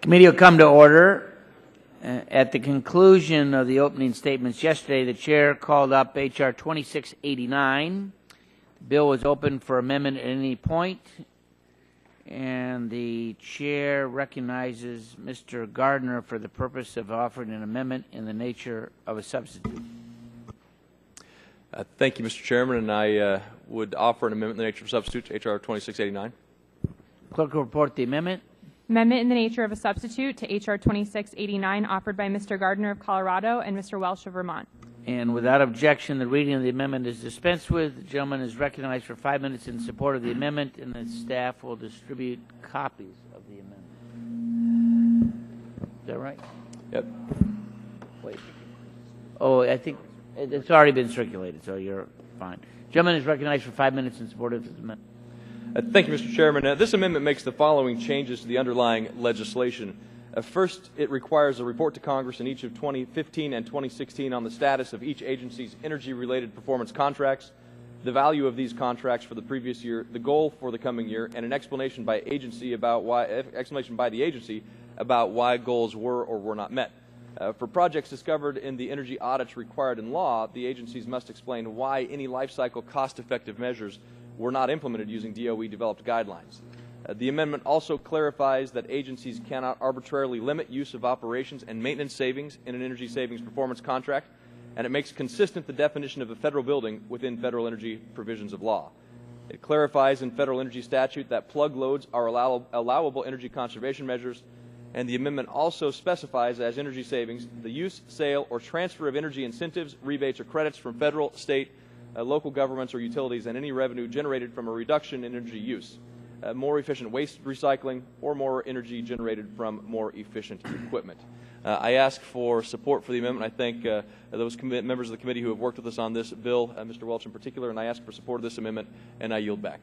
Committee will come to order. At the conclusion of the opening statements yesterday, the chair called up H.R. 2689. The bill was open for amendment at any point, and the chair recognizes Mr. Gardner for the purpose of offering an amendment in the nature of a substitute. Thank you, Mr. Chairman, and I would offer an amendment in the nature of a substitute to H.R. 2689. Clerk will report the amendment. Amendment in the nature of a substitute to H.R. 2689 offered by Mr. Gardner of Colorado and Mr. Welch of Vermont. And without objection, the reading of the amendment is dispensed with. The gentleman is recognized for 5 minutes in support of the amendment, and the staff will distribute copies of the amendment. Is that right? Yep. Wait. Oh, I think it's already been circulated, so you're fine. Gentleman is recognized for 5 minutes in support of this amendment. Thank you, Mr. Chairman. This amendment makes the following changes to the underlying legislation. First, it requires a report to Congress in each of 2015 and 2016 on the status of each agency's energy-related performance contracts, the value of these contracts for the previous year, the goal for the coming year, and an explanation by the agency about why goals were or were not met. For projects discovered in the energy audits required in law, the agencies must explain why any life cycle cost-effective measures were not implemented using DOE-developed guidelines. The amendment also clarifies that agencies cannot arbitrarily limit use of operations and maintenance savings in an energy savings performance contract, and it makes consistent the definition of a federal building within federal energy provisions of law. It clarifies in federal energy statute that plug loads are allowable energy conservation measures, and the amendment also specifies as energy savings the use, sale, or transfer of energy incentives, rebates, or credits from federal, state, local governments or utilities, and any revenue generated from a reduction in energy use, more efficient waste recycling, or more energy generated from more efficient equipment. I ask for support for the amendment. I thank those members of the committee who have worked with us on this bill, Mr. Welch in particular, and I ask for support of this amendment, and I yield back.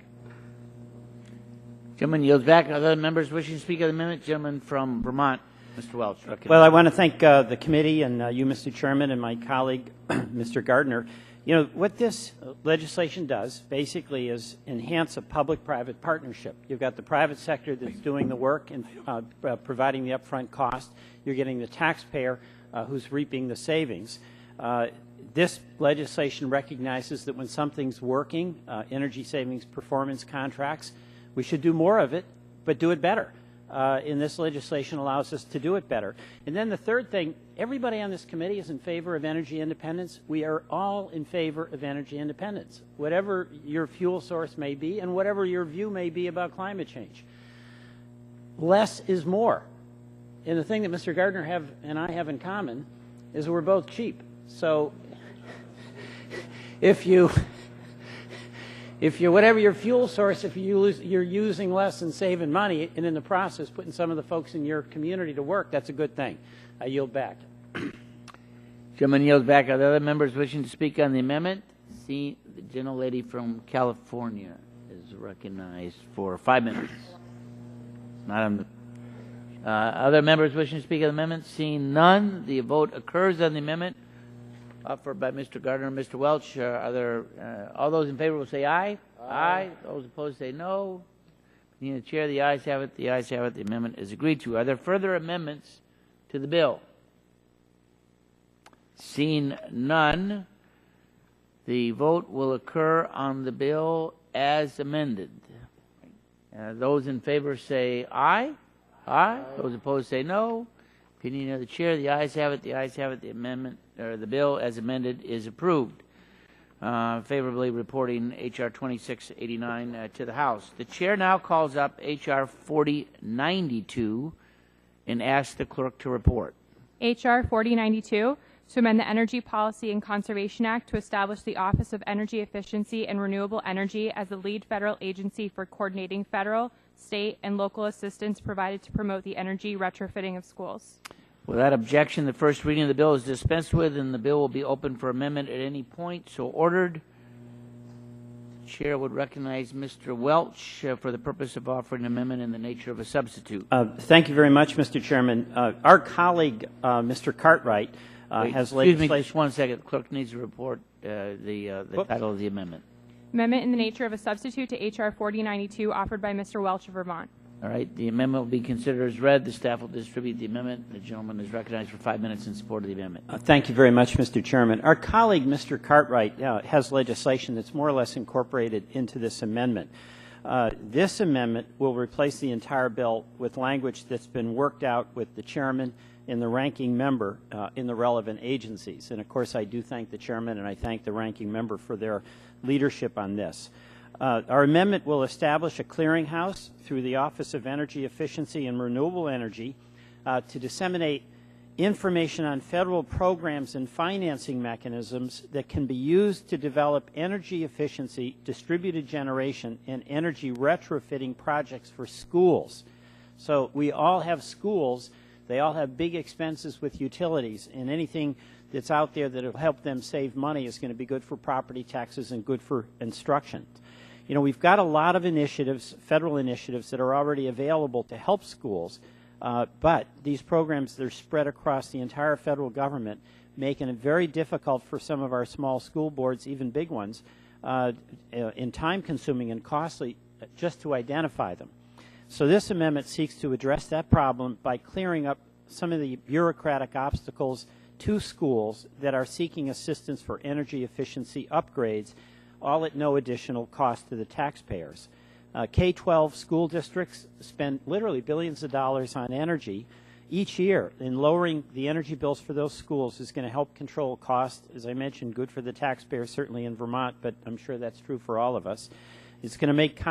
Gentleman yields back. Other members wishing to speak on the amendment? Gentleman from Vermont, Mr. Welch. Well, I want to thank the committee and you, Mr. Chairman, and my colleague, Mr. Gardner. You know, what this legislation does basically is enhance a public-private partnership. You've got the private sector that's doing the work and providing the upfront cost. You're getting the taxpayer who's reaping the savings. This legislation recognizes that when something's working, energy savings performance contracts, we should do more of it, but do it better. And this legislation allows us to do it better. And then the third thing, everybody on this committee is in favor of energy independence. We are all in favor of energy independence, whatever your fuel source may be and whatever your view may be about climate change. Less is more. And the thing that Mr. Gardner and I have in common is we're both cheap. So if you whatever your fuel source, if you're using less and saving money, and in the process putting some of the folks in your community to work, that's a good thing. I yield back. Gentleman yields back. Are there other members wishing to speak on the amendment? See, the gentlelady from California is recognized for 5 minutes. Other members wishing to speak on the amendment? Seeing none, the vote occurs on the amendment offered by Mr. Gardner and Mr. Welch. All those in favor will say aye. Aye. Those opposed say no. Being the chair, the ayes have it. The ayes have it. The amendment is agreed to. Are there further amendments to the bill? Seeing none, the vote will occur on the bill as amended. Those in favor say aye. Aye. Those opposed say no. Opinion of the chair, the ayes have it. The ayes have it. The amendment, or the bill as amended, is approved. Favorably reporting H.R. 2689 to the House. The chair now calls up H.R. 4092 and asks the clerk to report. H.R. 4092 to amend the Energy Policy and Conservation Act to establish the Office of Energy Efficiency and Renewable Energy as the lead federal agency for coordinating federal, state, and local assistance provided to promote the energy retrofitting of schools. Without objection, the first reading of the bill is dispensed with, and the bill will be open for amendment at any point. So ordered. The chair would recognize Mr. Welch for the purpose of offering an amendment in the nature of a substitute. Thank you very much, Mr. Chairman. Our colleague, Mr. Cartwright, has legislation. Excuse me, just 1 second. The clerk needs to report the title of the amendment. Amendment in the nature of a substitute to H.R. 4092 offered by Mr. Welch of Vermont. All right, the amendment will be considered as read. The staff will distribute the amendment. The gentleman is recognized for 5 minutes in support of the amendment. Thank you very much, Mr. Chairman. Our colleague, Mr. Cartwright, has legislation that's more or less incorporated into this amendment. This amendment will replace the entire bill with language that's been worked out with the chairman and the ranking member in the relevant agencies. And, of course, I do thank the chairman and I thank the ranking member for their leadership on this. Our amendment will establish a clearinghouse through the Office of Energy Efficiency and Renewable Energy to disseminate information on federal programs and financing mechanisms that can be used to develop energy efficiency, distributed generation, and energy retrofitting projects for schools. So we all have schools. They all have big expenses with utilities, and anything that's out there that will help them save money is going to be good for property taxes and good for instruction. You know, we've got a lot of initiatives, federal initiatives, that are already available to help schools, but these programs, they're spread across the entire federal government, making it very difficult for some of our small school boards, even big ones, and time-consuming and costly just to identify them. So this amendment seeks to address that problem by clearing up some of the bureaucratic obstacles to schools that are seeking assistance for energy efficiency upgrades, all at no additional cost to the taxpayers. K-12 school districts spend literally billions of dollars on energy each year, and lowering the energy bills for those schools is going to help control costs. As I mentioned, good for the taxpayers, certainly in Vermont, but I'm sure that's true for all of us. It's going to make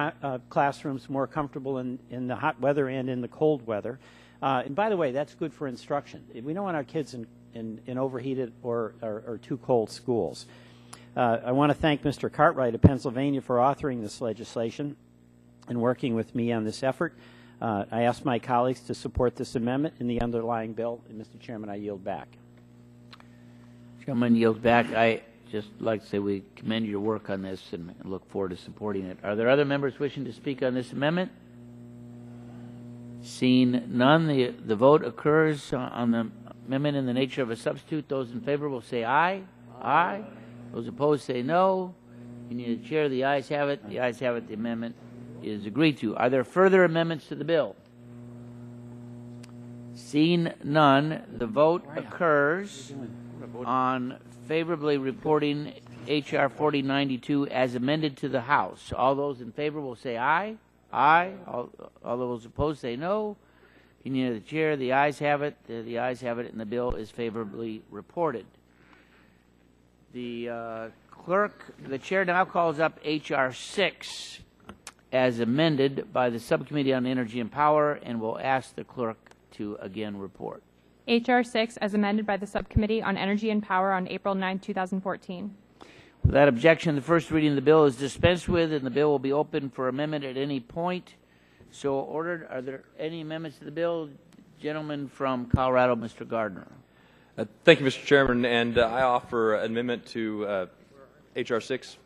classrooms more comfortable in the hot weather and in the cold weather. And by the way, that's good for instruction. We don't want our kids in overheated or too cold schools. I want to thank Mr. Cartwright of Pennsylvania for authoring this legislation and working with me on this effort. I ask my colleagues to support this amendment in the underlying bill. And Mr. Chairman, I yield back. Gentleman yields back. I just like to say we commend your work on this and look forward to supporting it. Are there other members wishing to speak on this amendment? Seeing none, the vote occurs on the amendment in the nature of a substitute. Those in favor will say aye. Aye. Those opposed say no. You need a chair. The ayes have it. The ayes have it. The amendment is agreed to. Are there further amendments to the bill? Seeing none, the vote occurs on favorably reporting H.R. 4092 as amended to the House. All those in favor will say aye. Aye. All those opposed say no. You need a chair. The ayes have it. The ayes have it, and the bill is favorably reported. The chair now calls up H.R. 6 as amended by the Subcommittee on Energy and Power and will ask the clerk to again report. H.R. 6 as amended by the Subcommittee on Energy and Power on April 9, 2014. Without objection, the first reading of the bill is dispensed with, and the bill will be open for amendment at any point. So ordered. Are there any amendments to the bill? Gentleman from Colorado, Mr. Gardner. Thank you, Mr. Chairman, and I offer an amendment to H.R. 6.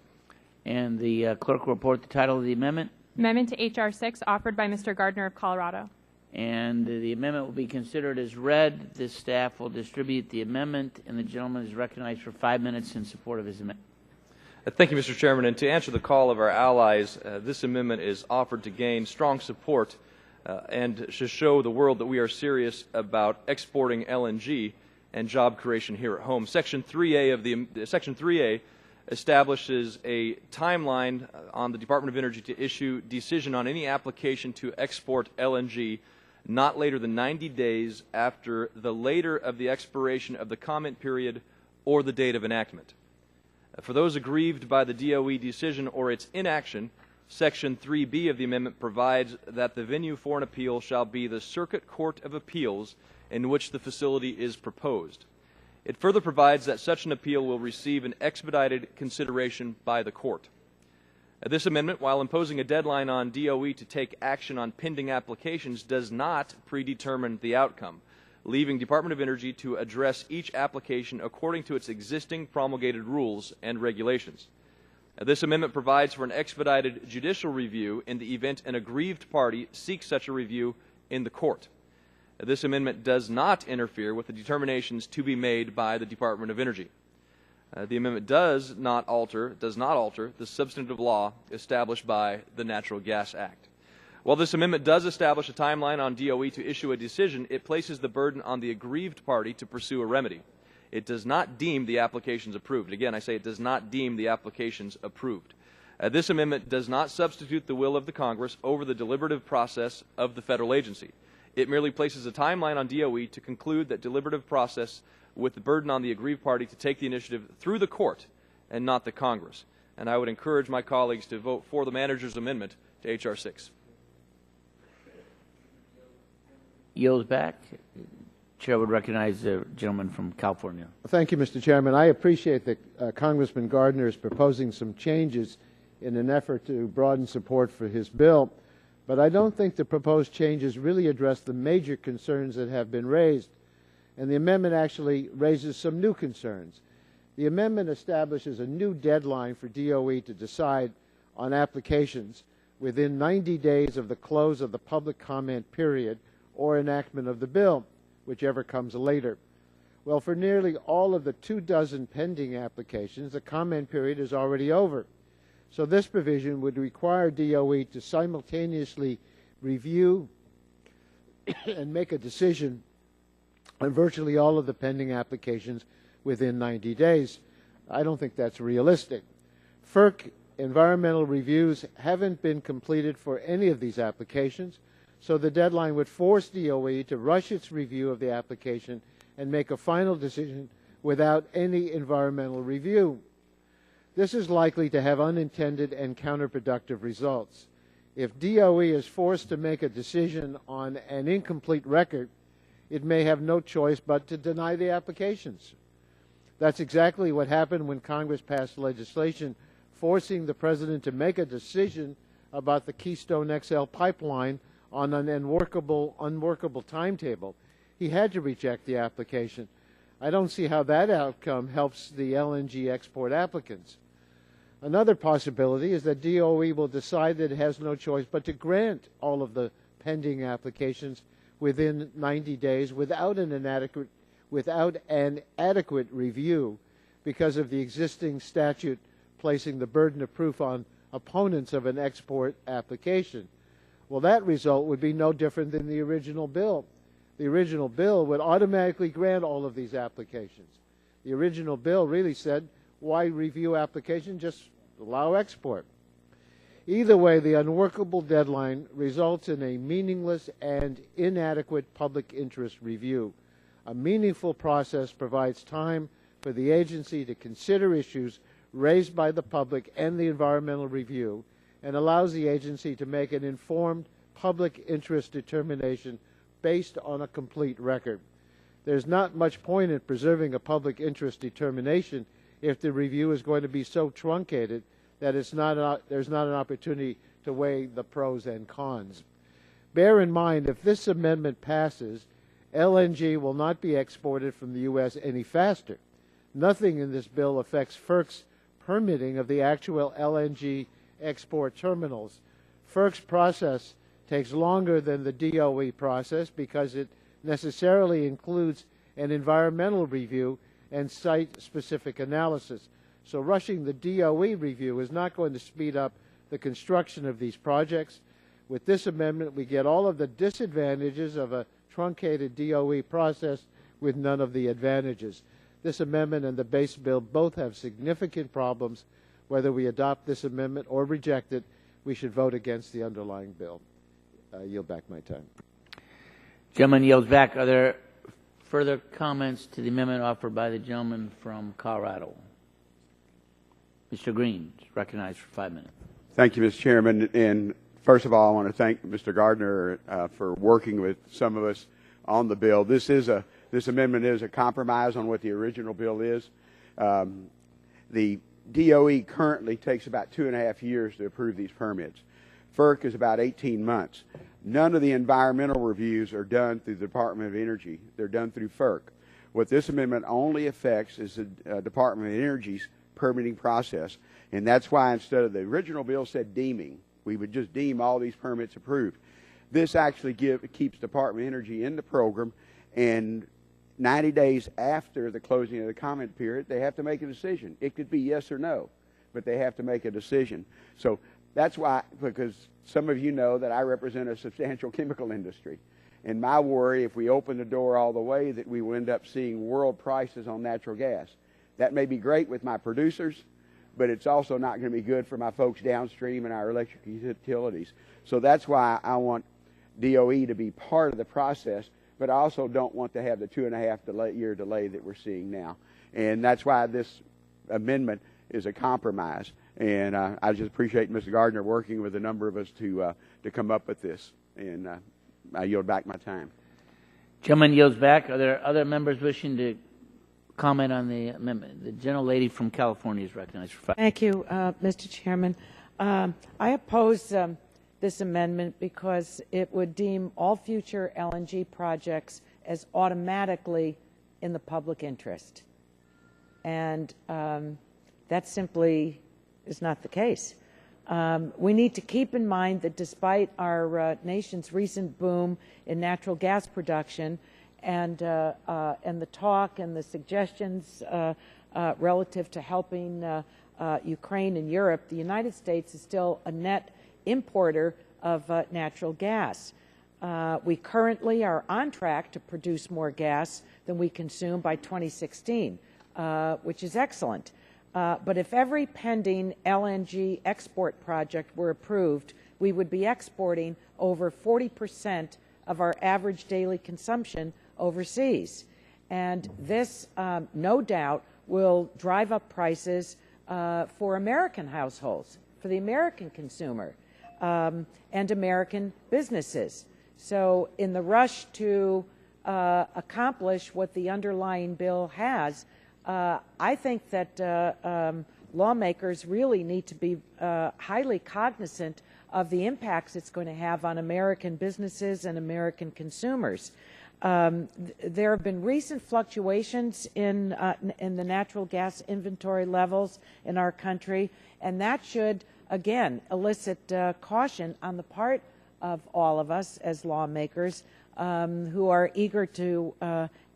And the clerk will report the title of the amendment. Amendment to H.R. 6 offered by Mr. Gardner of Colorado. And the amendment will be considered as read. This staff will distribute the amendment, and the gentleman is recognized for 5 minutes in support of his amendment. Thank you, Mr. Chairman. And to answer the call of our allies, this amendment is offered to gain strong support and to show the world that we are serious about exporting LNG and job creation here at home. Section 3A establishes a timeline on the Department of Energy to issue decision on any application to export LNG not later than 90 days after the later of the expiration of the comment period or the date of enactment. For those aggrieved by the DOE decision or its inaction, Section 3B of the amendment provides that the venue for an appeal shall be the Circuit Court of Appeals in which the facility is proposed. It further provides that such an appeal will receive an expedited consideration by the court. This amendment, while imposing a deadline on DOE to take action on pending applications, does not predetermine the outcome, leaving Department of Energy to address each application according to its existing promulgated rules and regulations. This amendment provides for an expedited judicial review in the event an aggrieved party seeks such a review in the court. This amendment does not interfere with the determinations to be made by the Department of Energy. The amendment does not alter the substantive law established by the Natural Gas Act. While this amendment does establish a timeline on DOE to issue a decision, it places the burden on the aggrieved party to pursue a remedy. It does not deem the applications approved. Again, I say it does not deem the applications approved. This amendment does not substitute the will of the Congress over the deliberative process of the federal agency. It merely places a timeline on DOE to conclude that deliberative process with the burden on the aggrieved party to take the initiative through the court and not the Congress. And I would encourage my colleagues to vote for the manager's amendment to H.R. 6. Yields back. Chair would recognize the gentleman from California. Thank you, Mr. Chairman. I appreciate that Congressman Gardner is proposing some changes in an effort to broaden support for his bill, but I don't think the proposed changes really address the major concerns that have been raised, and the amendment actually raises some new concerns. The amendment establishes a new deadline for DOE to decide on applications within 90 days of the close of the public comment period or enactment of the bill, whichever comes later. Well, for nearly all of the 24 pending applications, the comment period is already over. So this provision would require DOE to simultaneously review and make a decision on virtually all of the pending applications within 90 days. I don't think that's realistic. FERC environmental reviews haven't been completed for any of these applications, so the deadline would force DOE to rush its review of the application and make a final decision without any environmental review. This is likely to have unintended and counterproductive results. If DOE is forced to make a decision on an incomplete record, it may have no choice but to deny the applications. That's exactly what happened when Congress passed legislation forcing the President to make a decision about the Keystone XL pipeline on an unworkable timetable. He had to reject the application. I don't see how that outcome helps the LNG export applicants. Another possibility is that DOE will decide that it has no choice but to grant all of the pending applications within 90 days without an adequate review because of the existing statute placing the burden of proof on opponents of an export application. Well, that result would be no different than the original bill. The original bill would automatically grant all of these applications. The original bill really said, why review application? Just allow export. Either way, the unworkable deadline results in a meaningless and inadequate public interest review. A meaningful process provides time for the agency to consider issues raised by the public and the environmental review and allows the agency to make an informed public interest determination based on a complete record. There's not much point in preserving a public interest determination if the review is going to be so truncated that there's not an opportunity to weigh the pros and cons. Bear in mind, if this amendment passes, LNG will not be exported from the U.S. any faster. Nothing in this bill affects FERC's permitting of the actual LNG export terminals. FERC's process takes longer than the DOE process because it necessarily includes an environmental review and site-specific analysis. So rushing the DOE review is not going to speed up the construction of these projects. With this amendment, we get all of the disadvantages of a truncated DOE process with none of the advantages. This amendment and the base bill both have significant problems. Whether we adopt this amendment or reject it, we should vote against the underlying bill. I yield back my time. Gentleman yields back. Are there further comments to the amendment offered by the gentleman from Colorado? Mr. Green is recognized for 5 minutes. Thank you, Mr. Chairman. And first of all, I want to thank Mr. Gardner for working with some of us on the bill. This amendment is a compromise on what the original bill is. The DOE currently takes about 2.5 years to approve these permits. FERC is about 18 months. None of the environmental reviews are done through the Department of Energy. They're done through FERC. What this amendment only affects is the Department of Energy's permitting process, and that's why instead of the original bill said deeming, we would just deem all these permits approved. This actually keeps Department of Energy in the program, and 90 days after the closing of the comment period, they have to make a decision. It could be yes or no, but they have to make a decision. So That's why, because some of you know that I represent a substantial chemical industry. And my worry, if we open the door all the way, that we will end up seeing world prices on natural gas. That may be great with my producers, but it's also not going to be good for my folks downstream and our electric utilities. So that's why I want DOE to be part of the process, but I also don't want to have the 2.5-year delay that we're seeing now. And that's why this amendment is a compromise. And I just appreciate Mr. Gardner working with a number of us to come up with this. And I yield back my time. Gentleman yields back. Are there other members wishing to comment on the amendment? The gentlelady from California is recognized for 5 minutes. Thank you, Mr. Chairman. I oppose this amendment because it would deem all future LNG projects as automatically in the public interest. And that simply is not the case. We need to keep in mind that despite our nation's recent boom in natural gas production and the talk and the suggestions relative to helping Ukraine and Europe, the United States is still a net importer of natural gas. We currently are on track to produce more gas than we consume by 2016, which is excellent. But if every pending LNG export project were approved, we would be exporting over 40% of our average daily consumption overseas. And this, no doubt, will drive up prices for American households, for the American consumer, and American businesses. So in the rush to accomplish what the underlying bill has, I think that lawmakers really need to be highly cognizant of the impacts it's going to have on American businesses and American consumers. There have been recent fluctuations in the natural gas inventory levels in our country, and that should, again, elicit caution on the part of all of us as lawmakers who are eager to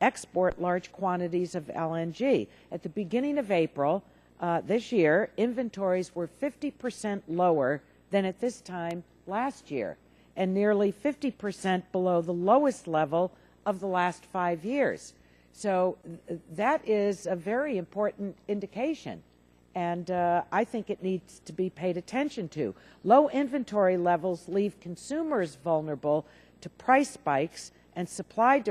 export large quantities of LNG. At the beginning of April this year, inventories were 50% lower than at this time last year, and nearly 50% below the lowest level of the last 5 years. So that is a very important indication, and I think it needs to be paid attention to. Low inventory levels leave consumers vulnerable to price spikes and supply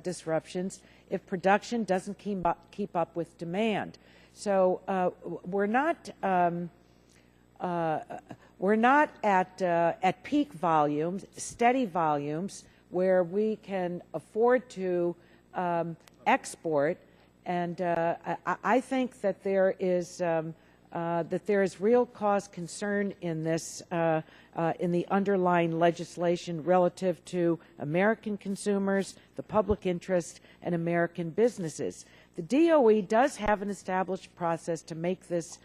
disruptions if production doesn't keep up with demand. So we're not at peak volumes, steady volumes, where we can afford to export, and I think that there is real cause concern in this in the underlying legislation relative to American consumers, the public interest, and American businesses. The DOE does have an established process to make this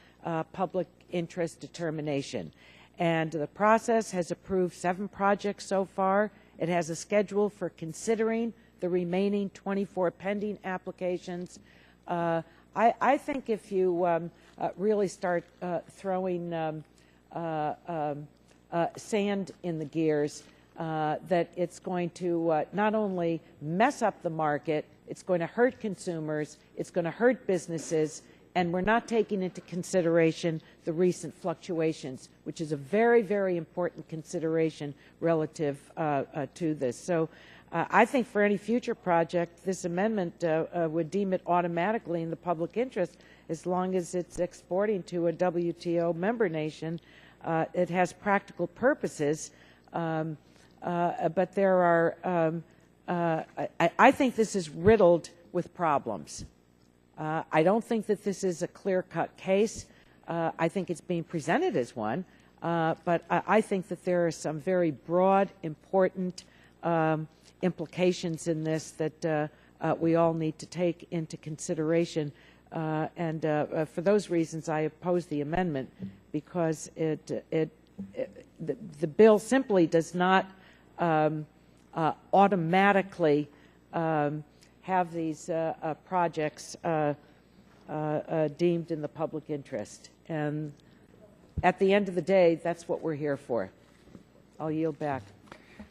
public interest determination, and the process has approved 7 projects so far. It has a schedule for considering the remaining 24 pending applications. I think if you really start throwing sand in the gears, that it's going to not only mess up the market, it's going to hurt consumers, it's going to hurt businesses, and we're not taking into consideration the recent fluctuations, which is a very, very important consideration relative to this. So I think for any future project, this amendment would deem it automatically in the public interest as long as it's exporting to a WTO member nation. It has practical purposes, but there are, I think this is riddled with problems. I don't think that this is a clear-cut case. I think it's being presented as one, but I think that there are some very broad, important implications in this that we all need to take into consideration. And for those reasons, I oppose the amendment, because the bill simply does not automatically have these projects deemed in the public interest. And at the end of the day, that's what we're here for. I'll yield back.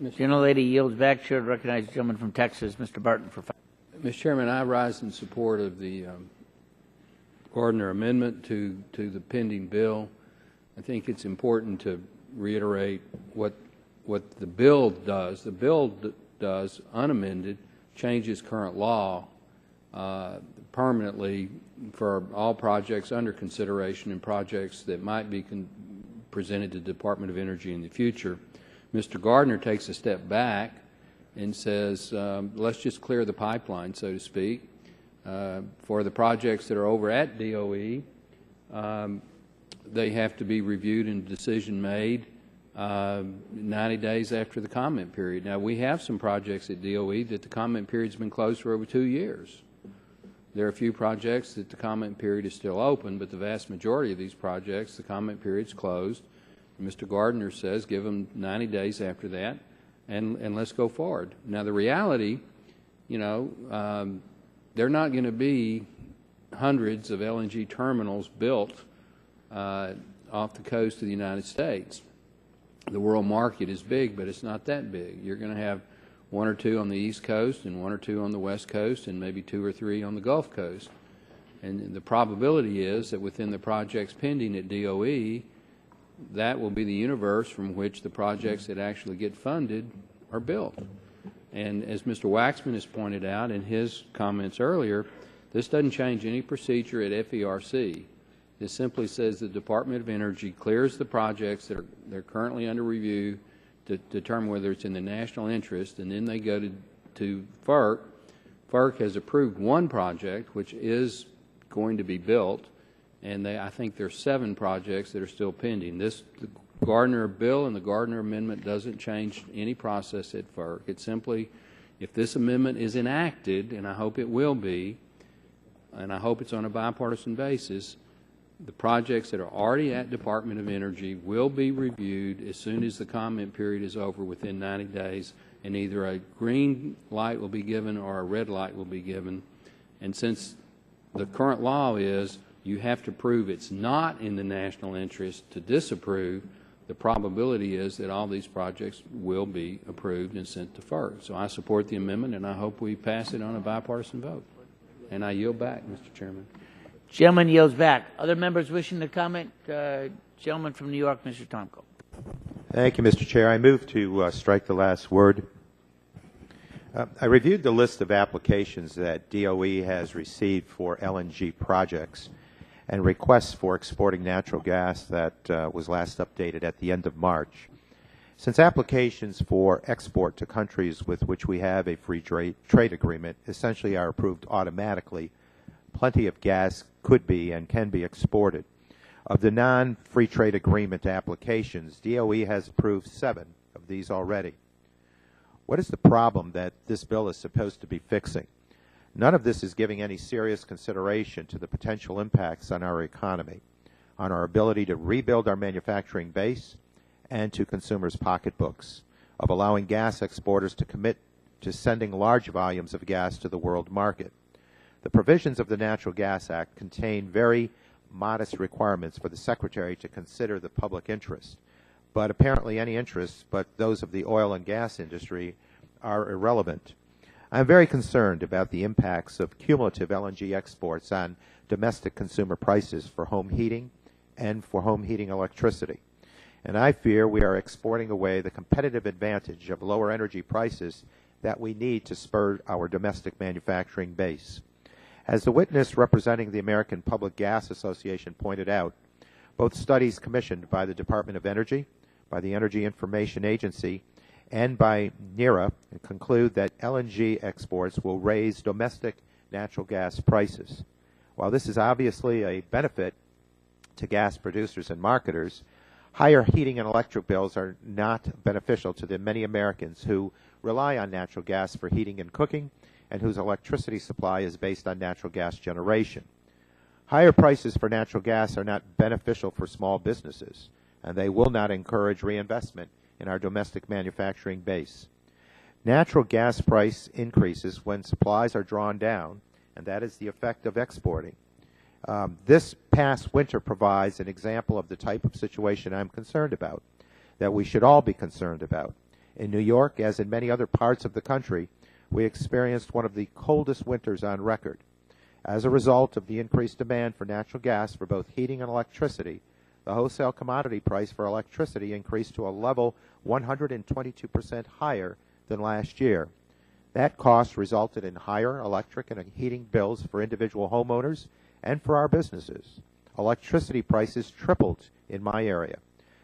Gentlelady yields back. Chair to recognize the gentleman from Texas, Mr. Barton, for 5 minutes. Mr. Chairman, I rise in support of the Gardner amendment to the pending bill. I think it's important to reiterate what the bill does. The bill does, unamended, changes current law permanently for all projects under consideration and projects that might be presented to the Department of Energy in the future. Mr. Gardner takes a step back and says, let's just clear the pipeline, so to speak. For the projects that are over at DOE, they have to be reviewed and a decision made 90 days after the comment period. Now, we have some projects at DOE that the comment period's been closed for over 2 years. There are a few projects that the comment period is still open, but the vast majority of these projects, the comment period's closed. Mr. Gardner says give them 90 days after that, and let's go forward. Now, the reality, you know, there are not going to be hundreds of LNG terminals built off the coast of the United States. The world market is big, but it's not that big. You're going to have 1 or 2 on the East Coast and 1 or 2 on the West Coast and maybe 2 or 3 on the Gulf Coast. And the probability is that within the projects pending at DOE, that will be the universe from which the projects that actually get funded are built. And as Mr. Waxman has pointed out in his comments earlier, this doesn't change any procedure at FERC. This simply says the Department of Energy clears the projects that are currently under review to determine whether it's in the national interest, and then they go to FERC. FERC has approved one project, which is going to be built, and I think there are 7 projects that are still pending. The Gardner bill and the Gardner amendment doesn't change any process at FERC. It's simply, if this amendment is enacted, and I hope it will be, and I hope it's on a bipartisan basis, the projects that are already at Department of Energy will be reviewed as soon as the comment period is over within 90 days, and either a green light will be given or a red light will be given. And since the current law is you have to prove it's not in the national interest to disapprove, the probability is that all these projects will be approved and sent to FERC. So I support the amendment, and I hope we pass it on a bipartisan vote. And I yield back, Mr. Chairman. Gentleman yields back. Other members wishing to comment? Gentleman from New York, Mr. Tomko. Thank you, Mr. Chair. I move to strike the last word. I reviewed the list of applications that DOE has received for LNG projects and requests for exporting natural gas that was last updated at the end of March. Since applications for export to countries with which we have a free trade agreement essentially are approved automatically, plenty of gas could be and can be exported. Of the non-free trade agreement applications, DOE has approved 7 of these already. What is the problem that this bill is supposed to be fixing? None of this is giving any serious consideration to the potential impacts on our economy, on our ability to rebuild our manufacturing base, and to consumers' pocketbooks, of allowing gas exporters to commit to sending large volumes of gas to the world market. The provisions of the Natural Gas Act contain very modest requirements for the Secretary to consider the public interest, but apparently any interests but those of the oil and gas industry are irrelevant. I am very concerned about the impacts of cumulative LNG exports on domestic consumer prices for home heating and for home heating electricity. And I fear we are exporting away the competitive advantage of lower energy prices that we need to spur our domestic manufacturing base. As the witness representing the American Public Gas Association pointed out, both studies commissioned by the Department of Energy, by the Energy Information Agency, and by NERA conclude that LNG exports will raise domestic natural gas prices. While this is obviously a benefit to gas producers and marketers, higher heating and electric bills are not beneficial to the many Americans who rely on natural gas for heating and cooking, and whose electricity supply is based on natural gas generation. Higher prices for natural gas are not beneficial for small businesses, and they will not encourage reinvestment in our domestic manufacturing base. Natural gas price increases when supplies are drawn down, and that is the effect of exporting. This past winter provides an example of the type of situation I'm concerned about, that we should all be concerned about. In New York, as in many other parts of the country, we experienced one of the coldest winters on record. As a result of the increased demand for natural gas for both heating and electricity, the wholesale commodity price for electricity increased to a level 122% higher than last year. That cost resulted in higher electric and heating bills for individual homeowners and for our businesses. Electricity prices tripled in my area.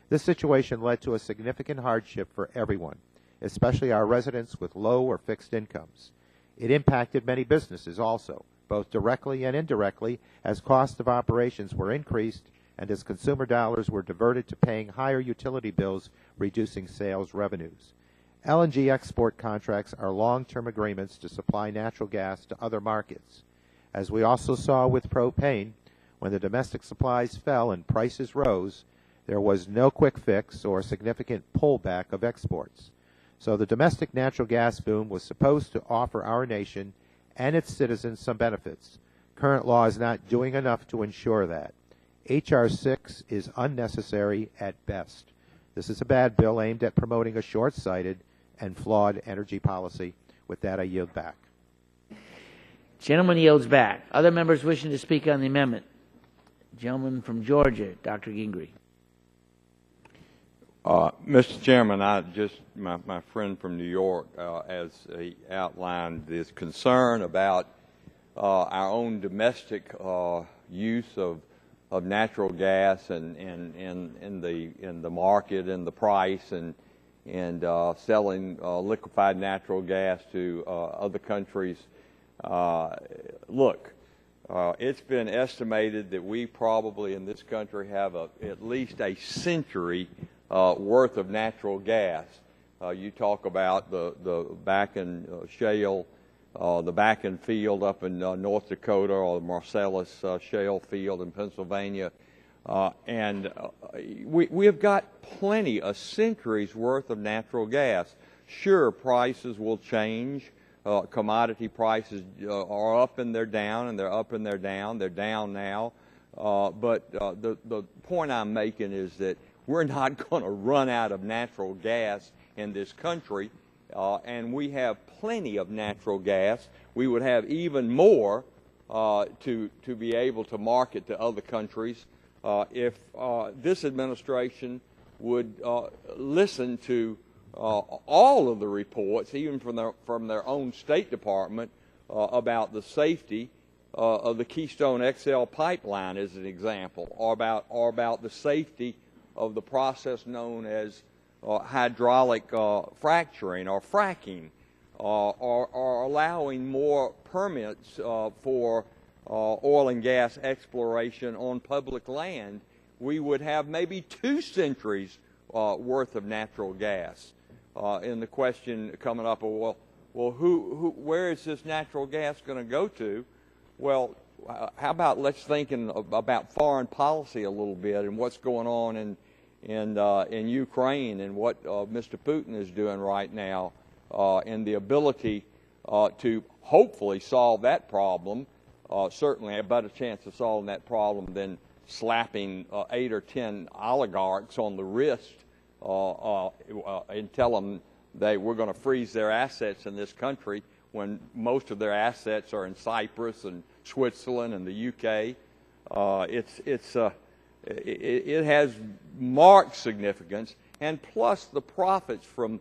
This situation led to a significant hardship for everyone, especially our residents with low or fixed incomes. It impacted many businesses also, both directly and indirectly, as costs of operations were increased and as consumer dollars were diverted to paying higher utility bills, reducing sales revenues. LNG export contracts are long-term agreements to supply natural gas to other markets. As we also saw with propane, when the domestic supplies fell and prices rose, there was no quick fix or significant pullback of exports. So the domestic natural gas boom was supposed to offer our nation and its citizens some benefits. Current law is not doing enough to ensure that. H.R. 6 is unnecessary at best. This is a bad bill aimed at promoting a short-sighted and flawed energy policy. With that, I yield back. Gentleman yields back. Other members wishing to speak on the amendment? Gentleman from Georgia, Dr. Gingrey. Mr. Chairman, my friend from New York, as he outlined this concern about our own domestic use of natural gas and in the market and the price and selling liquefied natural gas to other countries. Look, it's been estimated that we probably in this country have at least a century worth of natural gas. You talk about the Bakken shale, the Bakken field up in North Dakota, or the Marcellus shale field in Pennsylvania, and we have got plenty, a century's worth of natural gas. Sure, prices will change. Commodity prices are up and they're down, and they're up and they're down. They're down now. But the point I'm making is that we're not going to run out of natural gas in this country, and we have plenty of natural gas. We would have even more to be able to market to other countries if this administration would listen to all of the reports, even from their own State Department, about the safety of the Keystone XL pipeline, as an example, or about the safety of the process known as hydraulic fracturing or fracking, or allowing more permits for oil and gas exploration on public land. We would have maybe 2 centuries worth of natural gas. And the question coming up, well, where is this natural gas going to go to? Well, how about let's thinking about foreign policy a little bit and what's going on in Ukraine and what Mr. Putin is doing right now, and the ability to hopefully solve that problem. Certainly a better chance of solving that problem than slapping 8 or 10 oligarchs on the wrist and tell them we're going to freeze their assets in this country when most of their assets are in Cyprus and Switzerland and the UK. It has marked significance, and plus the profits from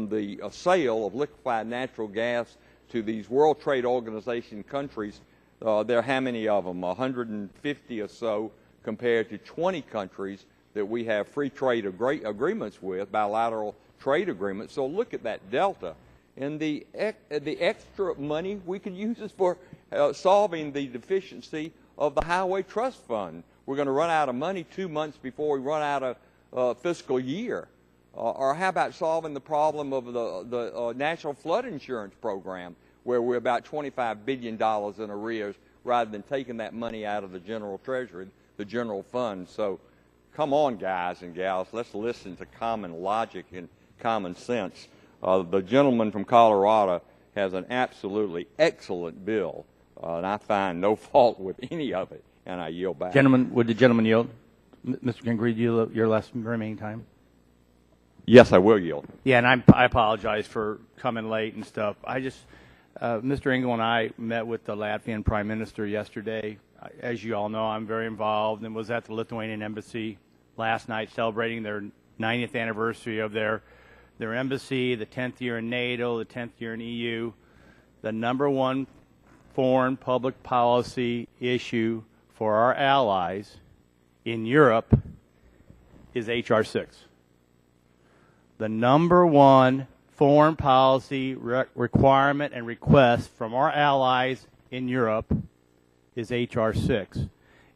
the sale of liquefied natural gas to these World Trade Organization countries. There are how many of them? 150 or so, compared to 20 countries that we have free trade agreements with, bilateral trade agreements. So look at that delta. And the extra money we could use is for solving the deficiency of the Highway Trust Fund. We're going to run out of money 2 months before we run out of fiscal year. Or how about solving the problem of the National Flood Insurance Program, where we're about $25 billion in arrears, rather than taking that money out of the general treasury, the general fund. So come on, guys and gals, let's listen to common logic and common sense. The gentleman from Colorado has an absolutely excellent bill, and I find no fault with any of it. and I yield back. Gentlemen, would the gentleman yield? Mr. Gingrich, your last remaining time? Yes, I will yield. Yeah, and I apologize for coming late and stuff. Mr. Engel and I met with the Latvian Prime Minister yesterday. As you all know, I'm very involved and was at the Lithuanian Embassy last night celebrating their 90th anniversary of their embassy, the 10th year in NATO, the 10th year in EU. The number one foreign public policy issue for our allies in Europe is H.R. 6. The number one foreign policy requirement and request from our allies in Europe is H.R. 6.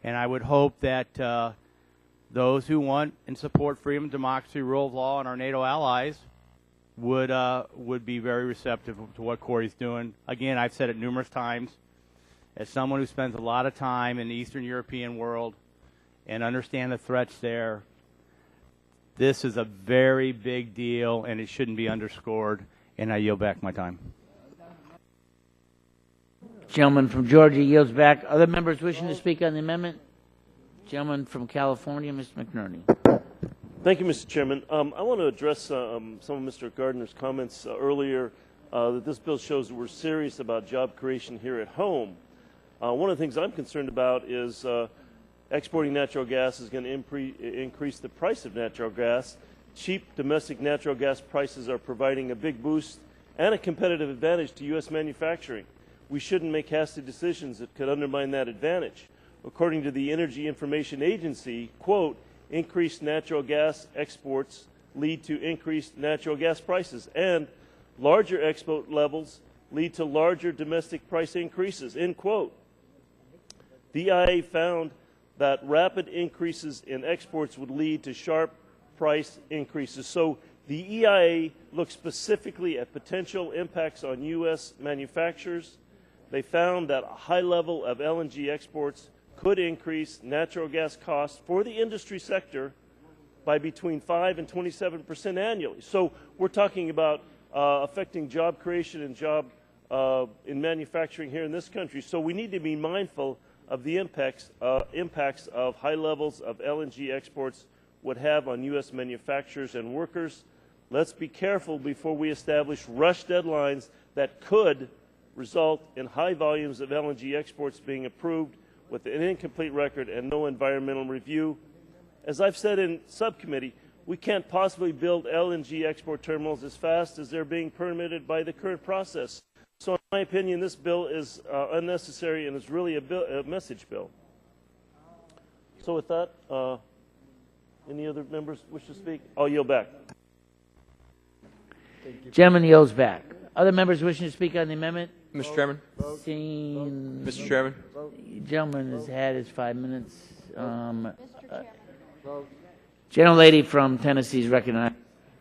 And I would hope that those who want and support freedom, democracy, rule of law, and our NATO allies would be very receptive to what Corey's doing. Again, I've said it numerous times. As someone who spends a lot of time in the Eastern European world and understand the threats there, this is a very big deal, and it shouldn't be underscored, and I yield back my time. Gentleman from Georgia yields back. Other members wishing to speak on the amendment? Gentleman from California, Mr. McNerney. Thank you, Mr. Chairman. I want to address some of Mr. Gardner's comments earlier that this bill shows that we're serious about job creation here at home. One of the things I'm concerned about is exporting natural gas is going to increase the price of natural gas. Cheap domestic natural gas prices are providing a big boost and a competitive advantage to U.S. manufacturing. We shouldn't make hasty decisions that could undermine that advantage. According to the Energy Information Agency, quote, increased natural gas exports lead to increased natural gas prices, and larger export levels lead to larger domestic price increases, end quote. The EIA found that rapid increases in exports would lead to sharp price increases. So the EIA looked specifically at potential impacts on U.S. manufacturers. They found that a high level of LNG exports could increase natural gas costs for the industry sector by between 5 and 27% annually. So we're talking about affecting job creation and job in manufacturing here in this country. So we need to be mindful of the impacts of high levels of LNG exports would have on U.S. manufacturers and workers. Let's be careful before we establish rush deadlines that could result in high volumes of LNG exports being approved with an incomplete record and no environmental review. As I've said in subcommittee, we can't possibly build LNG export terminals as fast as they're being permitted by the current process. So in my opinion, this bill is unnecessary and is really a message bill. So with that, any other members wish to speak? I'll yield back. Gentleman yields back. Other members wishing to speak on the amendment? Mr. Chairman. Mr. Chairman. Gentleman has had his 5 minutes. Gentlelady from Tennessee is recognized.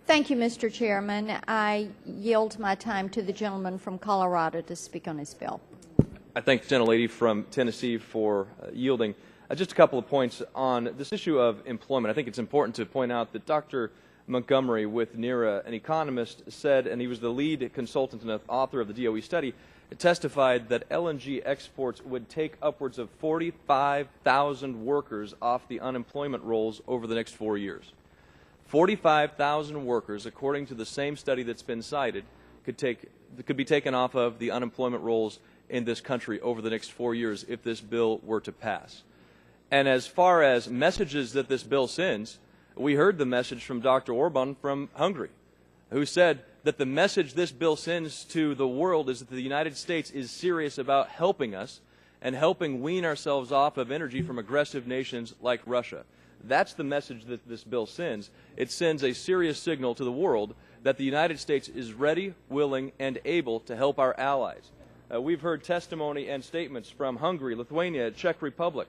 Thank you, Mr. Chairman. I yield my time to the gentleman from Colorado to speak on his bill. I thank the gentlelady from Tennessee for yielding. Just a couple of points on this issue of employment. I think it's important to point out that Dr. Montgomery with NERA, an economist, said, and he was the lead consultant and author of the DOE study, testified that LNG exports would take upwards of 45,000 workers off the unemployment rolls over the next 4 years. 45,000 workers, according to the same study that's been cited, could be taken off of the unemployment rolls in this country over the next 4 years if this bill were to pass. And as far as messages that this bill sends, we heard the message from Dr. Orban from Hungary, who said that the message this bill sends to the world is that the United States is serious about helping us and helping wean ourselves off of energy from aggressive nations like Russia. That's the message that this bill sends. It sends a serious signal to the world that the United States is ready, willing, and able to help our allies. We've heard testimony and statements from Hungary, Lithuania, Czech Republic.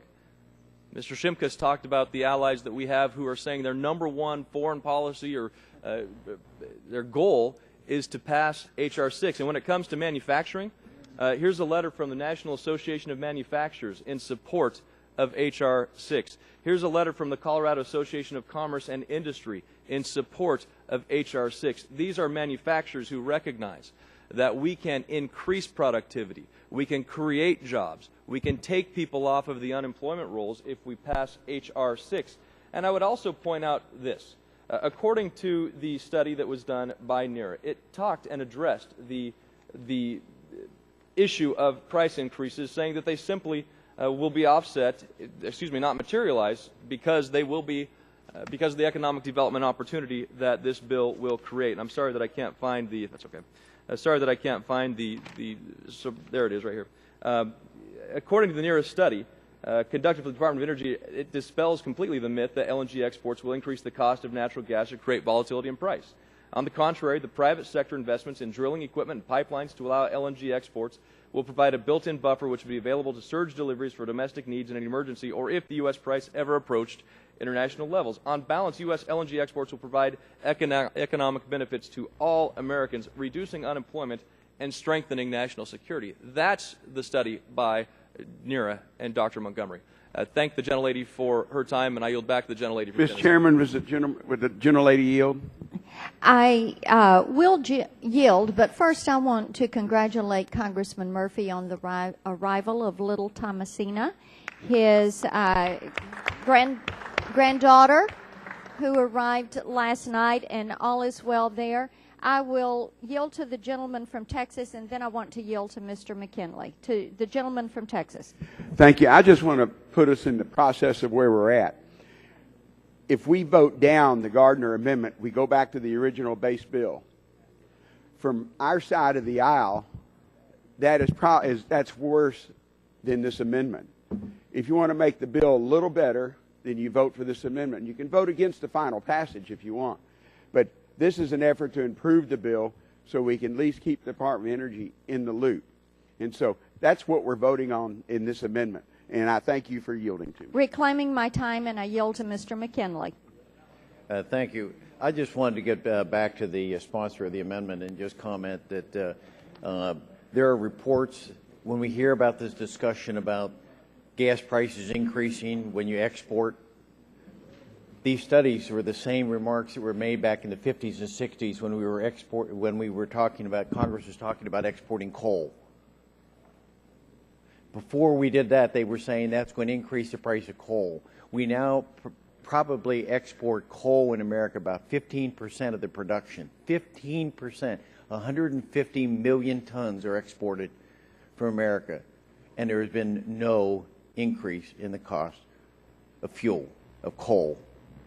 Mr. Shimkus talked about the allies that we have who are saying their number one foreign policy or their goal is to pass H.R. 6. And when it comes to manufacturing, here's a letter from the National Association of Manufacturers in support of H.R. 6. Here's a letter from the Colorado Association of Commerce and Industry in support of H.R. 6. These are manufacturers who recognize that we can increase productivity, we can create jobs, we can take people off of the unemployment rolls if we pass H.R. 6. And I would also point out this. According to the study that was done by NERA, it talked and addressed the issue of price increases, saying that they simply will be offset, not materialize, because they will be because of the economic development opportunity that this bill will create. And I'm sorry that I can't find the. That's okay. Sorry that I can't find the. So there it is, right here. According to the NERA study conducted for the Department of Energy, it dispels completely the myth that LNG exports will increase the cost of natural gas or create volatility in price. On the contrary, the private sector investments in drilling equipment and pipelines to allow LNG exports will provide a built-in buffer which will be available to surge deliveries for domestic needs in an emergency or if the U.S. price ever approached international levels. On balance, U.S. LNG exports will provide economic benefits to all Americans, reducing unemployment and strengthening national security. That's the study by NERA and Dr. Montgomery. Thank the gentlelady for her time, and I yield back to the gentlelady. Mr. Chairman, would the gentlelady yield? I will yield, but first I want to congratulate Congressman Murphy on the arrival of little Thomasina, his granddaughter, who arrived last night, and all is well there. I will yield to the gentleman from Texas, and then I want to yield to Mr. McKinley. To the gentleman from Texas. Thank you. I just want to put us in the process of where we're at. If we vote down the Gardner Amendment, we go back to the original base bill. From our side of the aisle, that's worse than this amendment. If you want to make the bill a little better, then you vote for this amendment. You can vote against the final passage if you want. But this is an effort to improve the bill so we can at least keep the Department of Energy in the loop. And so that's what we're voting on in this amendment. And I thank you for yielding to me. Reclaiming my time, and I yield to Mr. McKinley. Thank you. I just wanted to get back to the sponsor of the amendment and just comment that there are reports when we hear about this discussion about gas prices increasing when you export. These studies were the same remarks that were made back in the 50s and 60s when we were talking about, Congress was talking about exporting coal. Before we did that, they were saying that's going to increase the price of coal. We now probably export coal in America about 15% of the production. 15%. 150 million tons are exported from America. And there has been no increase in the cost of fuel, of coal,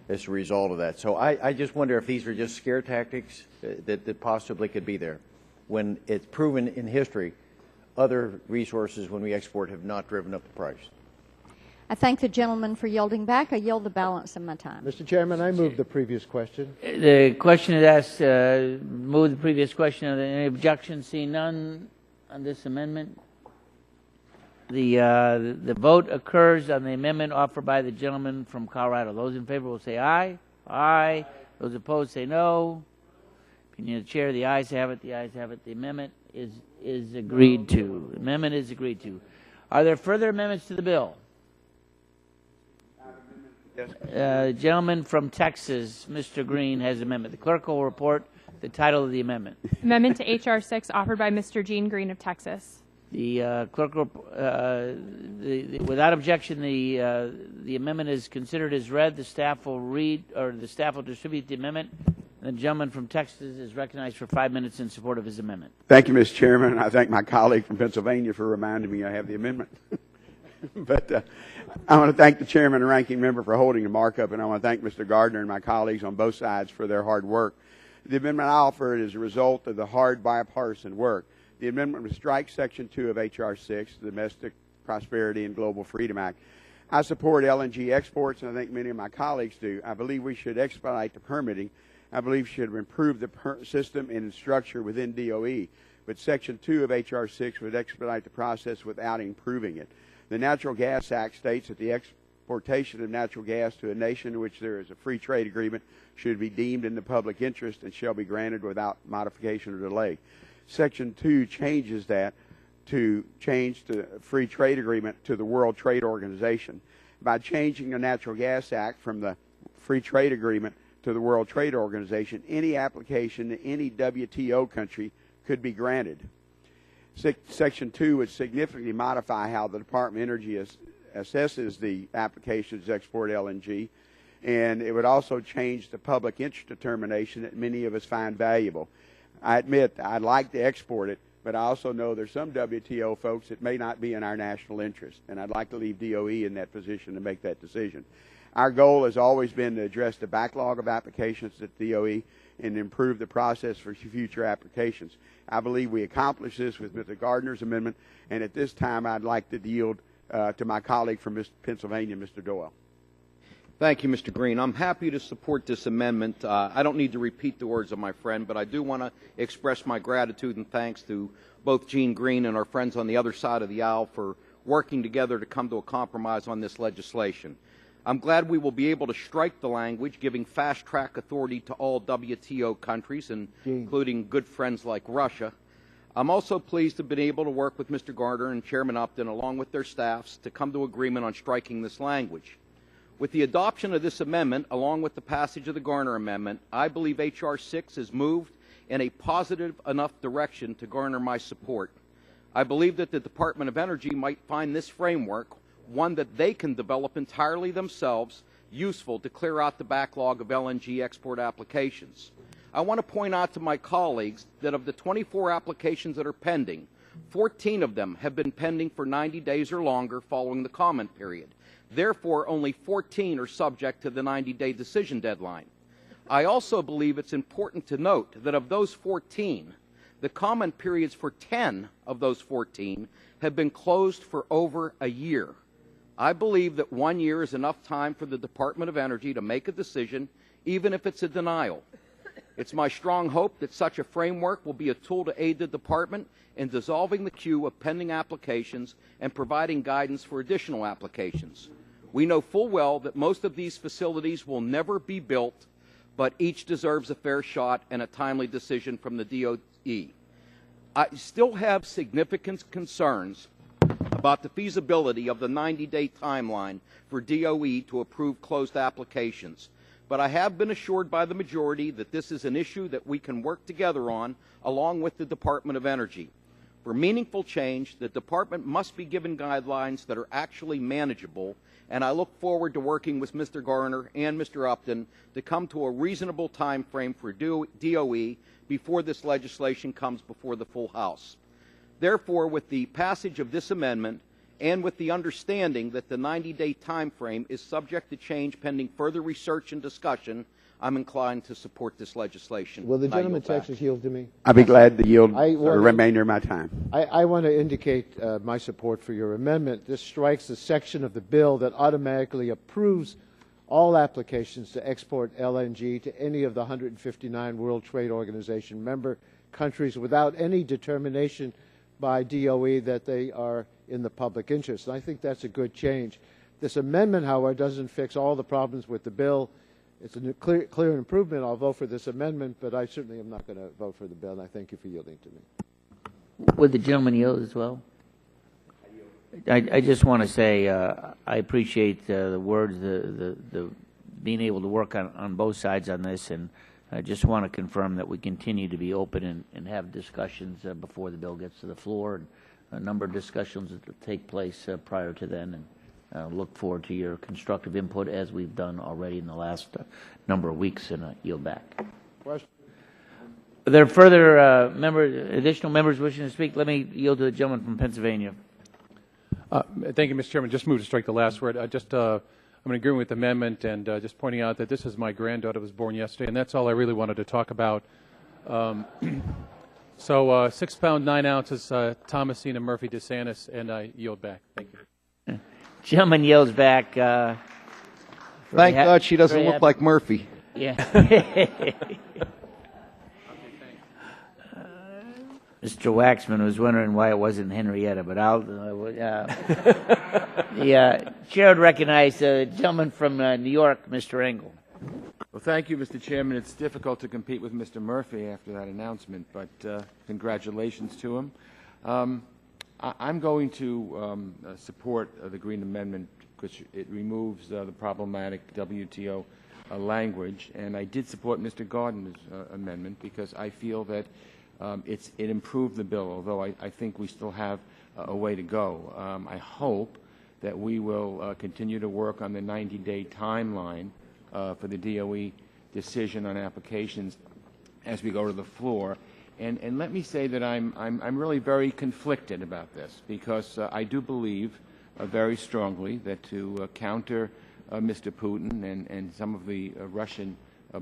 as a result of that. So I just wonder if these are just scare tactics that possibly could be there. When it's proven in history, other resources when we export have not driven up the price. I thank the gentleman for yielding back. I yield the balance of my time. Mr. Chairman, I move the previous question. The question is asked, move the previous question. Are there any objections? Seeing none on this amendment. The vote occurs on the amendment offered by the gentleman from Colorado. Those in favor will say aye. Aye. Those opposed say no. Opinion of the chair, the ayes have it. The ayes have it. The amendment is agreed to. The amendment is agreed to. Are there further amendments to the bill? Gentleman from Texas, Mr. Green, has an amendment. The clerk will report the title of the amendment. Amendment to H.R. 6 offered by Mr. Gene Green of Texas. The clerk will, without objection, the amendment is considered as read. The staff will read, or the staff will distribute the amendment. And the gentleman from Texas is recognized for 5 minutes in support of his amendment. Thank you, Mr. Chairman. I thank my colleague from Pennsylvania for reminding me I have the amendment. But I want to thank the chairman and ranking member for holding the markup, and I want to thank Mr. Gardner and my colleagues on both sides for their hard work. The amendment I offer is a result of the hard bipartisan work. The amendment would strike Section 2 of H.R. 6, the Domestic Prosperity and Global Freedom Act. I support LNG exports, and I think many of my colleagues do. I believe we should expedite the permitting. I believe we should improve the system and structure within DOE. But Section 2 of H.R. 6 would expedite the process without improving it. The Natural Gas Act states that the exportation of natural gas to a nation in which there is a free trade agreement should be deemed in the public interest and shall be granted without modification or delay. Section 2 changes that to change the free trade agreement to the World Trade Organization. By changing the Natural Gas Act from the free trade agreement to the World Trade Organization, any application to any WTO country could be granted. Section 2 would significantly modify how the Department of Energy assesses the applications to export LNG, and it would also change the public interest determination that many of us find valuable. I admit I'd like to export it, but I also know there's some WTO folks that may not be in our national interest, and I'd like to leave DOE in that position to make that decision. Our goal has always been to address the backlog of applications at DOE and improve the process for future applications. I believe we accomplished this with Mr. Gardner's amendment, and at this time I'd like to yield to my colleague from Pennsylvania, Mr. Doyle. Thank you, Mr. Green. I'm happy to support this amendment. I don't need to repeat the words of my friend, but I do want to express my gratitude and thanks to both Gene Green and our friends on the other side of the aisle for working together to come to a compromise on this legislation. I'm glad we will be able to strike the language giving fast-track authority to all WTO countries, including good friends like Russia. I'm also pleased to have been able to work with Mr. Gardner and Chairman Upton, along with their staffs, to come to agreement on striking this language. With the adoption of this amendment, along with the passage of the Garner Amendment, I believe H.R. 6 has moved in a positive enough direction to garner my support. I believe that the Department of Energy might find this framework, one that they can develop entirely themselves, useful to clear out the backlog of LNG export applications. I want to point out to my colleagues that of the 24 applications that are pending, 14 of them have been pending for 90 days or longer following the comment period. Therefore, only 14 are subject to the 90-day decision deadline. I also believe it's important to note that of those 14, the comment periods for 10 of those 14 have been closed for over a year. I believe that 1 year is enough time for the Department of Energy to make a decision, even if it's a denial. It's my strong hope that such a framework will be a tool to aid the Department in dissolving the queue of pending applications and providing guidance for additional applications. We know full well that most of these facilities will never be built, but each deserves a fair shot and a timely decision from the DOE. I still have significant concerns about the feasibility of the 90-day timeline for DOE to approve closed applications. But I have been assured by the majority that this is an issue that we can work together on along with the Department of Energy. For meaningful change, the Department must be given guidelines that are actually manageable, and I look forward to working with Mr. Garner and Mr. Upton to come to a reasonable time frame for DOE before this legislation comes before the full House. Therefore, with the passage of this amendment and with the understanding that the 90-day time frame is subject to change pending further research and discussion, I'm inclined to support this legislation. Will the gentleman from Texas yield to me? I'll be glad to yield the remainder of my time. I want to indicate my support for your amendment. This strikes a section of the bill that automatically approves all applications to export LNG to any of the 159 World Trade Organization member countries without any determination by DOE that they are in the public interest. And I think that's a good change. This amendment, however, doesn't fix all the problems with the bill. It's a clear improvement. I'll vote for this amendment, but I certainly am not going to vote for the bill, and I thank you for yielding to me. Would the gentleman yield as well? I just want to say I appreciate the words, the being able to work on both sides on this, and I just want to confirm that we continue to be open and have discussions before the bill gets to the floor, and a number of discussions that will take place prior to then, and look forward to your constructive input as we've done already in the last number of weeks, and yield back. Question. Are there further additional members wishing to speak? Let me yield to the gentleman from Pennsylvania. Thank you, Mr. Chairman. Just move to strike the last word. I'm in agreement with the amendment, and just pointing out that this is my granddaughter was born yesterday, and that's all I really wanted to talk about. So 6 pounds 9 ounces, Thomasina Murphy DeSantis, and I yield back. Thank you. Gentleman yields back. Thank God she doesn't look like Murphy. Yeah. Mr. Waxman was wondering why it wasn't Henrietta, but the chair would recognize the gentleman from New York, Mr. Engel. Well, thank you, Mr. Chairman. It's difficult to compete with Mr. Murphy after that announcement, but congratulations to him. I'm going to support the Green Amendment because it removes the problematic WTO language, and I did support Mr. Gardner's amendment because I feel that it improved the bill, although I think we still have a way to go. I hope that we will continue to work on the 90-day timeline for the DOE decision on applications as we go to the floor. And let me say that I'm really very conflicted about this, because I do believe very strongly that to counter Mr. Putin and some of the Russian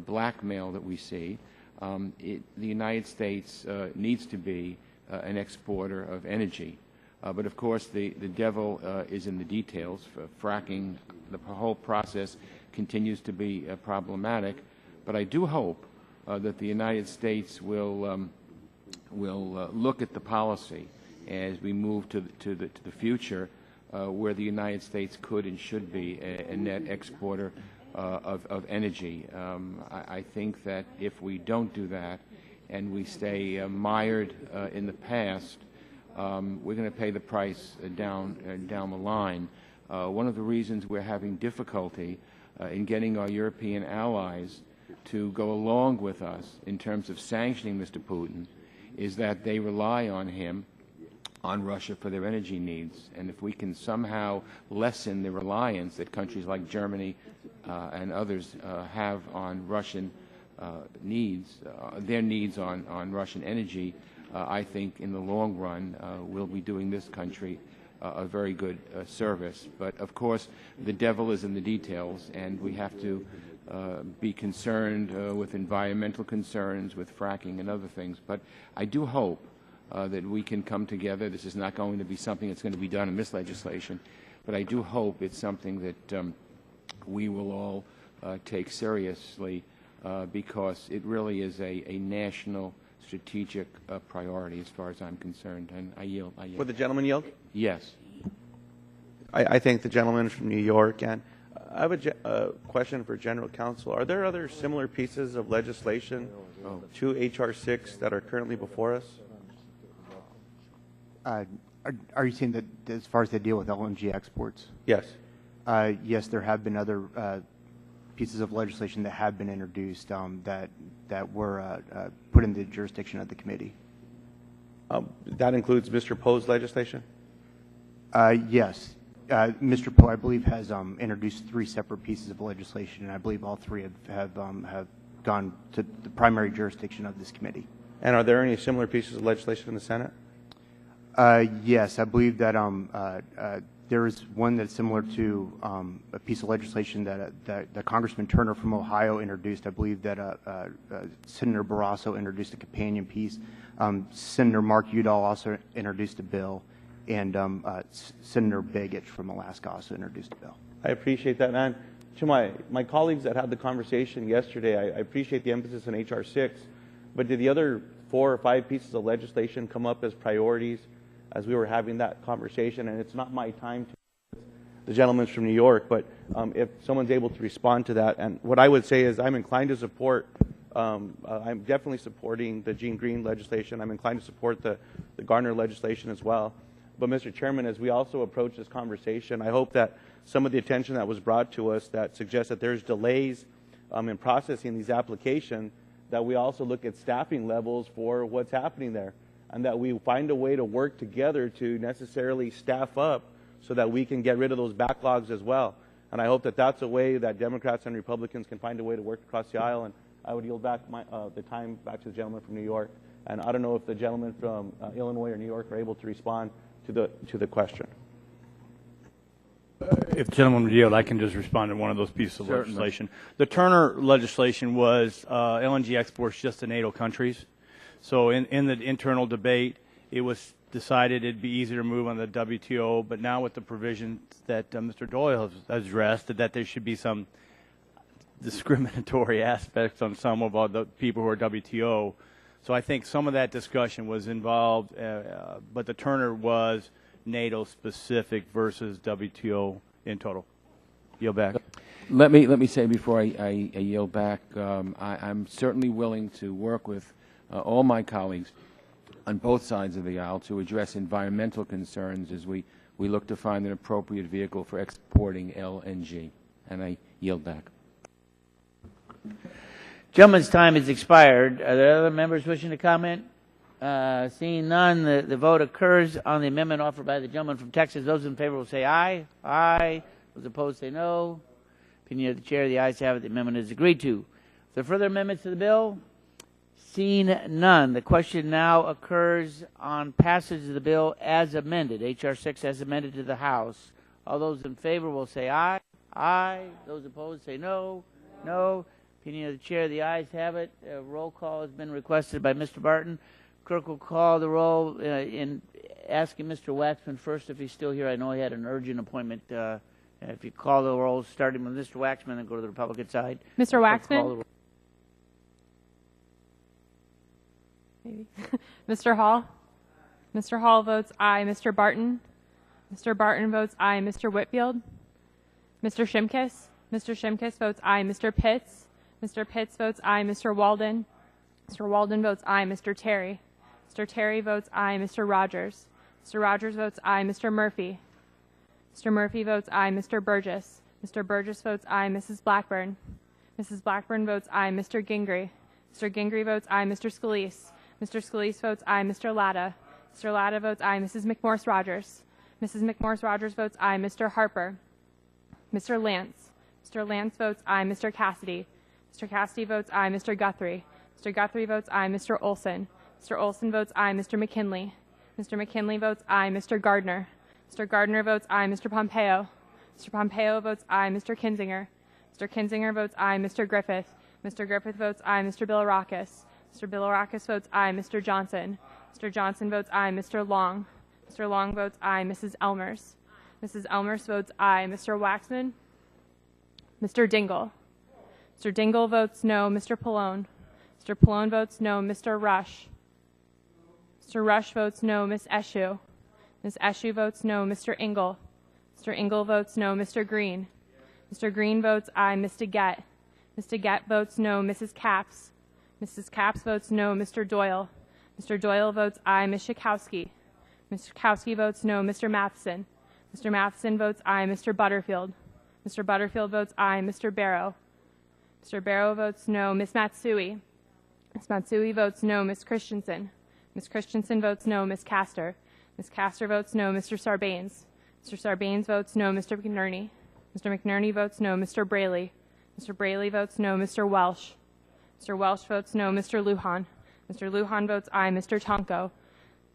blackmail that we see, the United States needs to be an exporter of energy. But of course, the devil is in the details. Fracking, the whole process continues to be problematic. But I do hope that the United States will look at the policy as we move to the future, where the United States could and should be a net exporter of energy. I think that if we don't do that and we stay mired in the past, we're going to pay the price down the line. One of the reasons we're having difficulty in getting our European allies to go along with us in terms of sanctioning Mr. Putin is that they rely on him, on Russia, for their energy needs. And if we can somehow lessen the reliance that countries like Germany and others have on Russian needs, their needs on Russian energy, I think in the long run we'll be doing this country a very good service. But of course, the devil is in the details, and we have to be concerned with environmental concerns, with fracking and other things. But I do hope that we can come together. This is not going to be something that's going to be done in this legislation, but I do hope it's something that we will all take seriously, because it really is a national strategic priority as far as I'm concerned. And I yield. Would the gentleman yield? Yes. I thank the gentleman from New York, and I have a question for General Counsel. Are there other similar pieces of legislation to H.R. 6 that are currently before us? Are you saying that as far as they deal with LNG exports? Yes. Yes, there have been other pieces of legislation that have been introduced that were put in the jurisdiction of the committee. That includes Mr. Poe's legislation? Yes. Mr. Poe, I believe, has introduced 3 separate pieces of legislation, and I believe all 3 have gone to the primary jurisdiction of this committee. And are there any similar pieces of legislation in the Senate? Yes, I believe that there is one that's similar to a piece of legislation that Congressman Turner from Ohio introduced. I believe that Senator Barrasso introduced a companion piece. Senator Mark Udall also introduced a bill, and Senator Begich from Alaska also introduced a bill. I appreciate that. And to my colleagues that had the conversation yesterday, I appreciate the emphasis on H.R. 6, but did the other 4 or 5 pieces of legislation come up as priorities as we were having that conversation? And it's not my time to the gentleman from New York, but if someone's able to respond to that. And what I would say is I'm inclined to support, I'm definitely supporting the Gene Green legislation. I'm inclined to support the Garner legislation as well. But Mr. Chairman, as we also approach this conversation, I hope that some of the attention that was brought to us that suggests that there's delays in processing these applications, that we also look at staffing levels for what's happening there, and that we find a way to work together to necessarily staff up so that we can get rid of those backlogs as well. And I hope that that's a way that Democrats and Republicans can find a way to work across the aisle. And I would yield back the time back to the gentleman from New York. And I don't know if the gentleman from Illinois or New York are able to respond to the question. If the gentleman would yield, I can just respond to one of those pieces of legislation. The Turner legislation was LNG exports just to NATO countries. So in the internal debate, it was decided it'd be easier to move on the WTO, but now with the provisions that Mr. Doyle has addressed, that there should be some discriminatory aspects on some of the people who are WTO. So I think some of that discussion was involved, but the Turner was NATO specific versus WTO in total. Yield back. Let me say before I yield back, I'm certainly willing to work with all my colleagues on both sides of the aisle to address environmental concerns as we look to find an appropriate vehicle for exporting LNG. And I yield back. Gentleman's time has expired. Are there other members wishing to comment? Seeing none, the vote occurs on the amendment offered by the gentleman from Texas. Those in favor will say aye. Aye. Those opposed say no. Opinion of the chair, the ayes have it. The amendment is agreed to. Are there further amendments to the bill? Seeing none, the question now occurs on passage of the bill as amended, H.R. 6 as amended to the House. All those in favor will say aye. Aye. Those opposed say no. No. Opinion of the chair, the ayes have it. Roll call has been requested by Mr. Barton. Clerk will call the roll in asking Mr. Waxman first if he's still here. I know he had an urgent appointment. If you call the roll, starting with Mr. Waxman and go to the Republican side. Mr. Waxman? Maybe. Mr. Hall? Mr. Hall votes aye. Mr. Barton? Mr. Barton votes aye. Mr. Whitfield? Mr. Shimkus? Mr. Shimkus votes aye. Mr. Pitts? Mr. Pitts votes aye. Mr. Walden? Mr. Walden votes aye. Mr. Terry? Mr. Terry votes aye. Mr. Rogers? Mr. Rogers votes aye. Mr. Murphy? Mr. Murphy votes aye. Mr. Burgess? Mr. Burgess votes aye. Mrs. Blackburn? Mrs. Blackburn votes aye. Mr. Gingrey? Mr. Gingrey votes aye. Mr. Scalise? Mr. Scalise votes aye. Mr. Latta? Mr. Latta votes aye. Mrs. McMorris Rogers? Mrs. McMorris Rogers votes aye. Mr. Harper? Mr. Lance? Mr. Lance votes aye. Mr. Cassidy? Mr. Cassidy votes aye. Mr. Guthrie? Mr. Guthrie votes aye. Mr. Olson? Mr. Olson votes aye. Mr. McKinley? Mr. McKinley votes aye. Mr. Gardner? Mr. Gardner votes aye. Mr. Pompeo? Mr. Pompeo votes aye. Mr. Kinzinger? Mr. Kinzinger votes aye. Mr. Griffith? Mr. Griffith votes aye. Mr. Bilirakis? Mr. Bilirakis votes aye. Mr. Johnson? Mr. Johnson votes aye. Mr. Long? Mr. Long votes aye. Mrs. Elmers? Mrs. Elmers votes aye. Mr. Waxman? Mr. Dingle? Mr. Dingle votes no. Mr. Pallone? Mr. Pallone votes no. Mr. Rush? Mr. Rush votes no. Ms. Eshoo? Ms. Eshoo votes no. Mr. Engel? Mr. Engel votes no. Mr. Green? Mr. Green votes aye. Mr. Gett? Mr. Gett votes no. Mrs. Capps? Mrs. Capps votes no. Mr. Doyle? Mr. Doyle votes aye. Ms. Schakowsky? Ms. Schakowsky votes no. Mr. Matheson? Mr. Matheson votes aye. Mr. Butterfield? Mr. Butterfield votes aye. Mr. Barrow? Mr. Barrow votes no. Ms. Matsui? Ms. Matsui votes no. Ms. Christensen? Ms. Christensen votes no. Ms. Castor? Ms. Castor votes no. Mr. Sarbanes? Mr. Sarbanes votes no. Mr. McNerney? Mr. McNerney votes no. Mr. Braley? Mr. Braley votes no. Mr. Welsh? Mr. Welsh votes no. Mr. Lujan? Mr. Lujan votes aye. Mr. Tonko?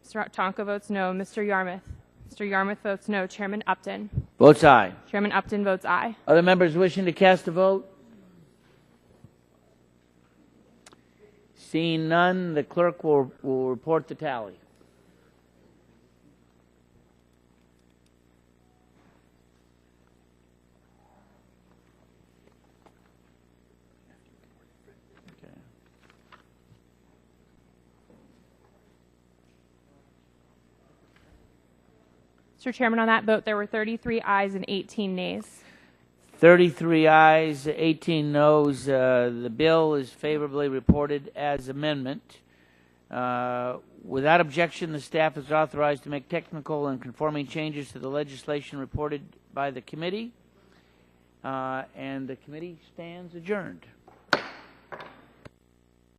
Mr. Tonko votes no. Mr. Yarmouth? Mr. Yarmouth votes no. Chairman Upton? Votes aye. Chairman Upton votes aye. Other members wishing to cast a vote? Seeing none, the clerk will report the tally. Mr. Chairman, on that vote, there were 33 ayes and 18 nays. 33 ayes, 18 noes. The bill is favorably reported as amendment. Without objection, the staff is authorized to make technical and conforming changes to the legislation reported by the committee, and the committee stands adjourned.